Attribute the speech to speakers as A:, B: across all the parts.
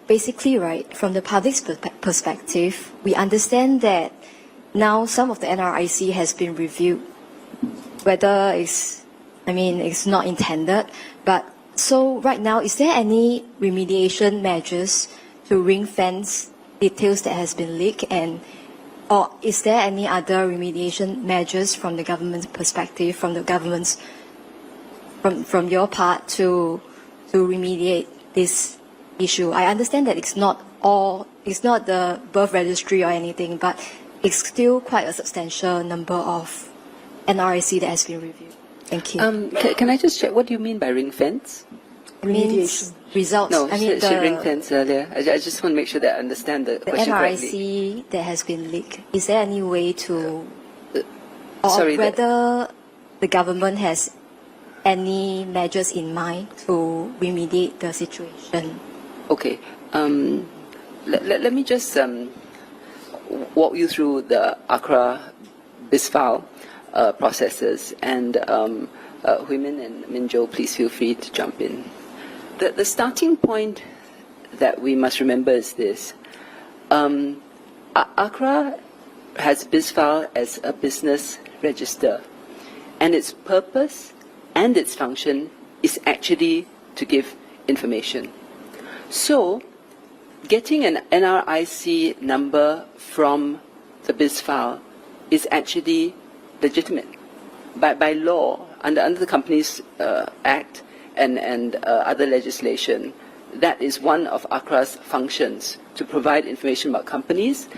A: basically, right, from the public's perspective, we understand that now some of the NRIC has been reviewed, whether it's not intended, but so right now, is there any remediation measures to ring-fence details that has been leaked, or is there any other remediation measures from the government's perspective, from your part to remediate this issue? I understand that it's not the birth registry or anything, but it's still quite a substantial number of NRIC that has been reviewed. Thank you.
B: Can I just check, what do you mean by ring fence?
A: It means results.
B: No, she ring fence earlier. I just want to make sure that I understand the question
A: NRIC
B: correctly.
A: that has been leaked. Is there any way to, whether the government has any measures in mind to remediate the situation?
B: Okay. Let me just walk you through the ACRA Bizfile processes, and Hui Min and Min Jo, please feel free to jump in. The starting point that we must remember is this. ACRA has Bizfile as a business register, and its purpose and its function is actually to give information. So, getting an NRIC number from the Bizfile is actually legitimate. By law, under the Companies Act and other legislation, that is one of ACRA's functions, to provide information about companies,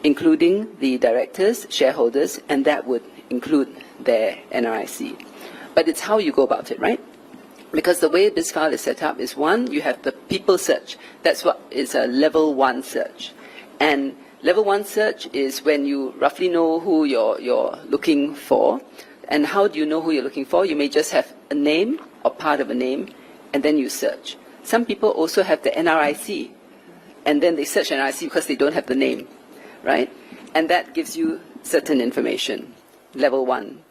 B: including the directors, shareholders, and that would include their NRIC. But it's how you go about it, right? Because the way Bizfile is set up is, one, you have the people search. That's what is a level 1 search. And level 1 search is when you roughly know who you're looking for. And how do you know who you're looking for? You may just have a name or part of a name, and then you search. Some people also have the NRIC, and then they search NRIC because they don't have the name, right? And that gives you certain information, level 1.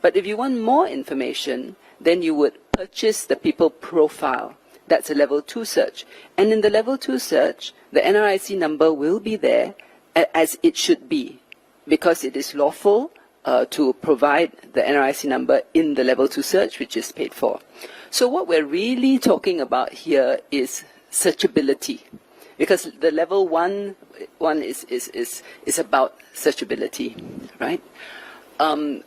B: But if you want more information, then you would purchase the people profile. That's a level 2 search. And in the level 2 search, the NRIC number will be there as it should be, because it is lawful to provide the NRIC number in the level 2 search, which is paid for. So what we're really talking about here is searchability, because the level 1 is about searchability, right?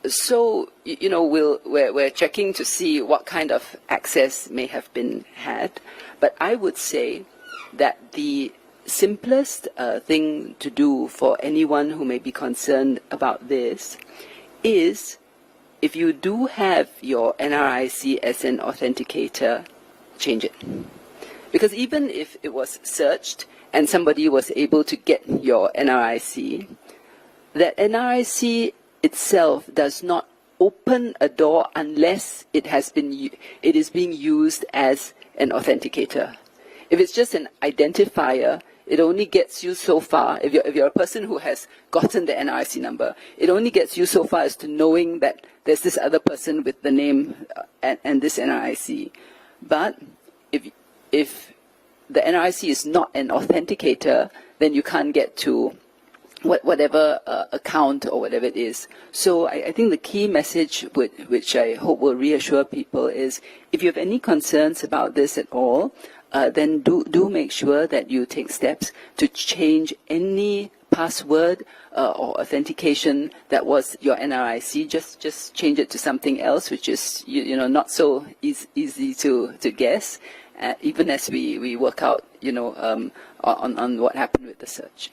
B: So, you know, we're checking to see what kind of access may have been had, but I would say that the simplest thing to do for anyone who may be concerned about this is, if you do have your NRIC as an authenticator, change it. Because even if it was searched and somebody was able to get your NRIC, that NRIC itself does not open a door unless it is being used as an authenticator. If it's just an identifier, it only gets you so far. If you're a person who has gotten the NRIC number, it only gets you so far as to knowing that there's this other person with the name and this NRIC. But if the NRIC is not an authenticator, then you can't get to whatever account or whatever it is. So I think the key message which I hope will reassure people is, if you have any concerns about this at all, then do make sure that you take steps to change any password or authentication that was your NRIC. Just change it to something else, which is not so easy to guess, even as we work out on what happened with the search.